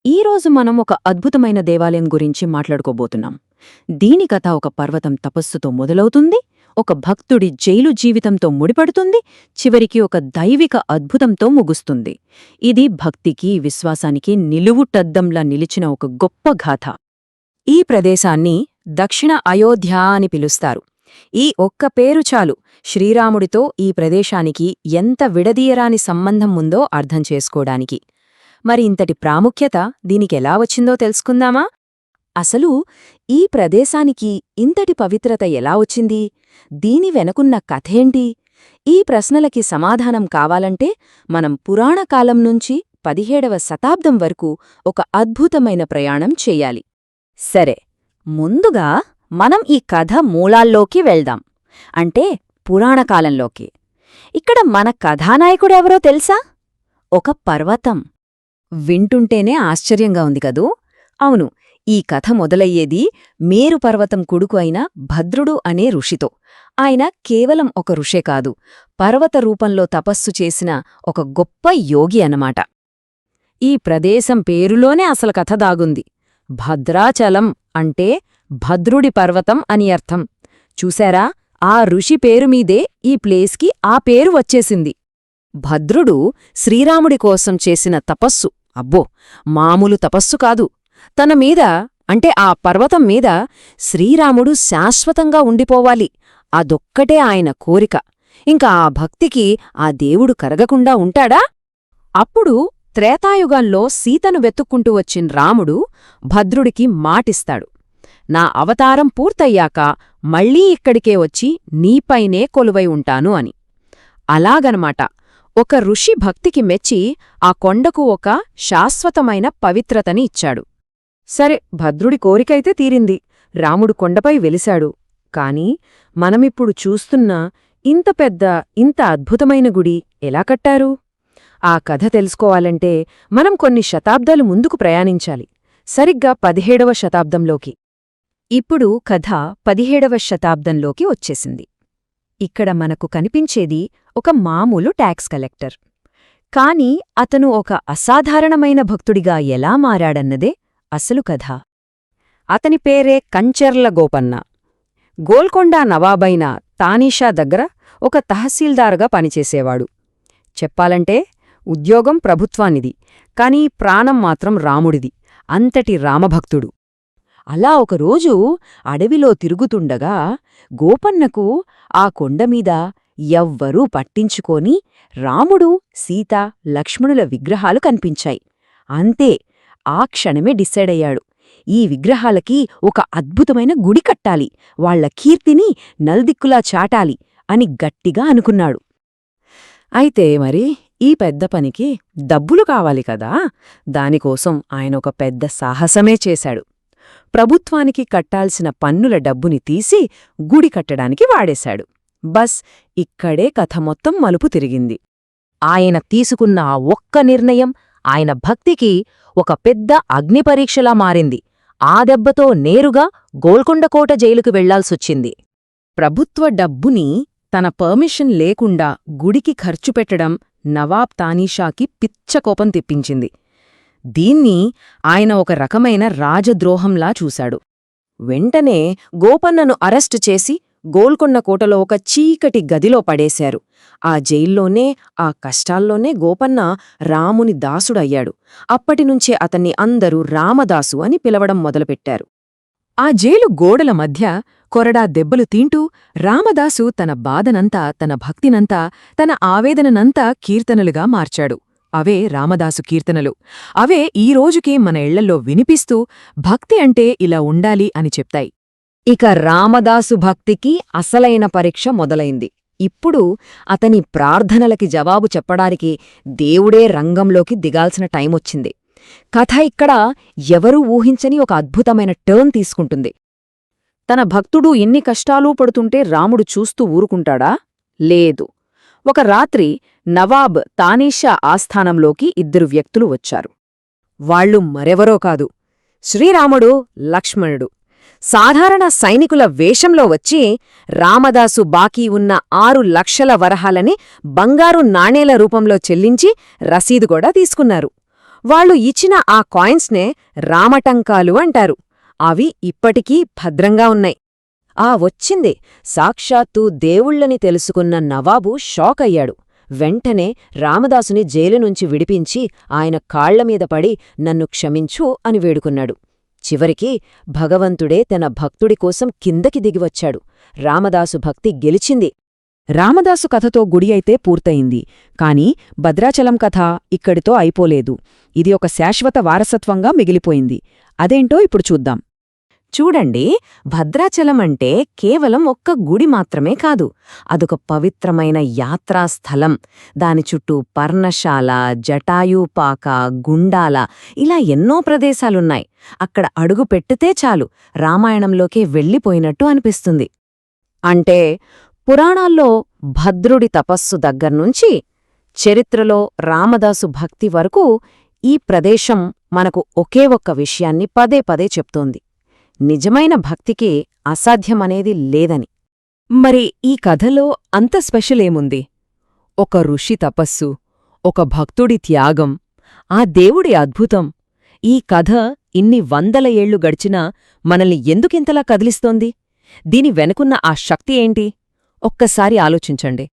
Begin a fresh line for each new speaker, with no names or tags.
ఈరోజు మనం ఒక అద్భుతమైన దేవాలయం గురించి మాట్లాడుకోబోతున్నాం. దీని కథ ఒక పర్వతం తపస్సుతో మొదలవుతుంది, ఒక భక్తుడి జైలు జీవితంతో ముడిపడుతుంది, చివరికి ఒక దైవిక అద్భుతంతో ముగుస్తుంది. ఇది భక్తికి, విశ్వాసానికి నిలువుటద్దంలా నిలిచిన ఒక గొప్ప గాథ. ఈ ప్రదేశాన్ని దక్షిణ అయోధ్య అని పిలుస్తారు. ఈ ఒక్క పేరు చాలు శ్రీరాముడితో ఈ ప్రదేశానికి ఎంత విడదీయరాని సంబంధం ఉందో అర్థం చేసుకోడానికి. మరి ఇంతటి ప్రాముఖ్యత దీనికెలా వచ్చిందో తెలుసుకుందామా? అసలు ఈ ప్రదేశానికి ఇంతటి పవిత్రత ఎలా వచ్చింది? దీని వెనకున్న కథేంటి? ఈ ప్రశ్నలకి సమాధానం కావాలంటే మనం పురాణకాలం నుంచి 17వ శతాబ్దం వరకు ఒక అద్భుతమైన ప్రయాణం చెయ్యాలి. సరే, ముందుగా మనం ఈ కథ మూలాల్లోకి వెళ్దాం. అంటే పురాణకాలంలోకి. ఇక్కడ మన కథానాయకుడెవరో తెలుసా? ఒక పర్వతం. వింటుంటేనే ఆశ్చర్యంగా ఉంది కదూ? అవును, ఈ కథ మొదలయ్యేది మేరు పర్వతం కొడుకు అయిన భద్రుడు అనే ఋషితో. ఆయన కేవలం ఒక ఋషే కాదు, పర్వత రూపంలో తపస్సు చేసిన ఒక గొప్ప యోగి అన్నమాట. ఈ ప్రదేశం పేరులోనే అసలు కథ దాగుంది. భద్రాచలం అంటే భద్రుడి పర్వతం అని అర్థం. చూశారా, ఆ ఋషి పేరుమీదే ఈ ప్లేస్కి ఆ పేరు వచ్చేసింది. భద్రుడు శ్రీరాముడి కోసం చేసిన తపస్సు అబ్బో, మామూలు తపస్సు కాదు. తన మీద అంటే ఆ పర్వతం మీద శ్రీరాముడు శాశ్వతంగా ఉండిపోవాలి, అదొక్కటే ఆయన కోరిక. ఇంకా ఆ భక్తికి ఆ దేవుడు కరగకుండా ఉంటాడా? అప్పుడు త్రేతాయుగంలో సీతను వెతుక్కుంటూ వచ్చిన రాముడు భద్రుడికి మాటిస్తాడు, నా అవతారం పూర్తయ్యాక మళ్ళీ ఇక్కడికే వచ్చి నీపైనే కొలువై ఉంటాను అని. అలాగనమాట, ఒక ఋషి భక్తికి మెచ్చి ఆ కొండకు ఒక శాశ్వతమైన పవిత్రతని ఇచ్చాడు. సరే, భద్రుడి కోరికైతే తీరింది, రాముడు కొండపై వెలిశాడు. కాని మనమిప్పుడు చూస్తున్న ఇంత పెద్ద, ఇంత అద్భుతమైన గుడి ఎలా కట్టారు? ఆ కథ తెలుసుకోవాలంటే మనం కొన్ని శతాబ్దాలు ముందుకు ప్రయాణించాలి, సరిగ్గా 17వ శతాబ్దంలోకి. ఇప్పుడు కథ 17వ శతాబ్దంలోకి వచ్చేసింది. ఇక్కడ మనకు కనిపించేది ఒక మామూలు ట్యాక్స్ కలెక్టర్. కాని అతను ఒక అసాధారణమైన భక్తుడిగా ఎలా మారాడన్నదే అసలు కథ. అతని పేరే కంచెర్ల గోపన్న. గోల్కొండ నవాబైన తానీషా దగ్గర ఒక తహసీల్దారుగా పనిచేసేవాడు. చెప్పాలంటే ఉద్యోగం ప్రభుత్వానిది, కాని ప్రాణం మాత్రం రాముడిది. అంతటి రామభక్తుడు. అలా ఒకరోజు అడవిలో తిరుగుతుండగా గోపన్నకు ఆ కొండమీద ఎవ్వరూ పట్టించుకోని రాముడు, సీత, లక్ష్మణుల విగ్రహాలు కనిపించాయి. అంతే, ఆ క్షణమే డిసైడయ్యాడు, ఈ విగ్రహాలకి ఒక అద్భుతమైన గుడి కట్టాలి, వాళ్ల కీర్తిని నల్దిక్కులా చాటాలి అని గట్టిగా అనుకున్నాడు. అయితే మరి ఈ పెద్ద పనికి డబ్బులు కావాలి కదా. దానికోసం ఆయన ఒక పెద్ద సాహసమే చేశాడు. ప్రభుత్వానికి కట్టాల్సిన పన్నుల డబ్బుని తీసి గుడి కట్టడానికి వాడేశాడు. బస్ ఇక్కడే కథ మొత్తం మలుపు తిరిగింది. ఆయన తీసుకున్న ఆ ఒక్క నిర్ణయం ఆయన భక్తికి ఒక పెద్ద అగ్నిపరీక్షలా మారింది. ఆ దెబ్బతో నేరుగా గోల్కొండకోట జైలుకు వెళ్లాల్సొచ్చింది. ప్రభుత్వ డబ్బుని తన పర్మిషన్ లేకుండా గుడికి ఖర్చు పెట్టడం నవాబ్ తానీషాకి పిచ్చకోపం తెప్పించింది. దీన్ని ఆయన ఒక రకమైన రాజద్రోహంలా చూశాడు. వెంటనే గోపన్నను అరెస్టు చేసి గోల్కొండ కోటలో ఒక చీకటి గదిలో పడేశారు. ఆ జైల్లోనే, ఆ కష్టాల్లోనే గోపన్న రాముని దాసుడయ్యాడు. అప్పటినుంచే అతన్ని అందరూ రామదాసు అని పిలవడం మొదలుపెట్టారు. ఆ జైలు గోడల మధ్య కొరడా దెబ్బలు తింటూ రామదాసు తన బాధనంతా, తన భక్తినంతా, తన ఆవేదననంతా కీర్తనలుగా మార్చాడు. అవే రామదాసు కీర్తనలు. అవే ఈ రోజుకి మన ఇళ్లల్లో వినిపిస్తూ భక్తి అంటే ఇలా ఉండాలి అని చెప్తాయి. ఇక రామదాసు భక్తికి అసలైన పరీక్ష మొదలైంది. ఇప్పుడు అతని ప్రార్థనలకి జవాబు చెప్పడానికి దేవుడే రంగంలోకి దిగాల్సిన టైమొచ్చింది. కథ ఇక్కడ ఎవరూ ఊహించని ఒక అద్భుతమైన టర్న్ తీసుకుంటుంది. తన భక్తుడు ఎన్ని కష్టాలూ పడుతుంటే రాముడు చూస్తూ ఊరుకుంటాడా? లేదు. ఒక రాత్రి నవాబ్ తానీషా ఆస్థానంలోకి 2 వ్యక్తులు వచ్చారు. వాళ్లు మరెవరో కాదు, శ్రీరాముడు, లక్ష్మణుడు. సాధారణ సైనికుల వేషంలో వచ్చి రామదాసు బాకీ ఉన్న 6 లక్షల వరహాలని బంగారు నాణేల రూపంలో చెల్లించి రసీదు కూడా తీసుకున్నారు.
వాళ్ళు ఇచ్చిన ఆ కాయిన్స్నే రామటంకాలు అంటారు. అవి ఇప్పటికీ భద్రంగా ఉన్నాయి. వచ్చింది. సాక్షాత్తు దేవుళ్ళని తెలుసుకున్న నవాబు షాకయ్యాడు. వెంటనే రామదాసుని జైలునుంచి విడిపించి ఆయన కాళ్లమీద పడి నన్ను క్షమించు అని వేడుకున్నాడు. చివరికి భగవంతుడే తన భక్తుడి కోసం కిందకి దిగివచ్చాడు. రామదాసు భక్తి గెలిచింది.
రామదాసు కథతో గుడి అయితే పూర్తయింది. కాని భద్రాచలం కథ ఇక్కడితో అయిపోలేదు. ఇది ఒక శాశ్వత వారసత్వంగా మిగిలిపోయింది. అదేంటో ఇప్పుడు చూద్దాం. చూడండి, భద్రాచలం అంటే కేవలం ఒక్క గుడి మాత్రమే కాదు. అదొక పవిత్రమైన యాత్రాస్థలం. దాని చుట్టూ పర్ణశాల, జటాయుపాక, గుండాల ఇలా ఎన్నో ప్రదేశాలున్నాయి. అక్కడ అడుగు పెట్టితే చాలు రామాయణంలోకే వెళ్ళిపోయినట్టు అనిపిస్తుంది. అంటే పురాణాల్లో భద్రుడి తపస్సు దగ్గర్నుంచి చరిత్రలో రామదాసు భక్తి వరకు ఈ ప్రదేశం మనకు ఒకే ఒక్క విషయాన్ని పదే పదే చెప్తోంది: నిజమైన భక్తికి అసాధ్యమనేది లేదని.
మరి ఈ కథలో అంత స్పెషలేముంది? ఒక ఋషి తపస్సు, ఒక భక్తుడి త్యాగం, ఆ దేవుడి అద్భుతం. ఈ కథ ఇన్ని వందల ఏళ్లు గడిచినా మనల్ని ఎందుకింతలా కదిలిస్తోంది? దీని వెనుకున్న ఆ శక్తి ఏంటి? ఒక్కసారి ఆలోచించండి.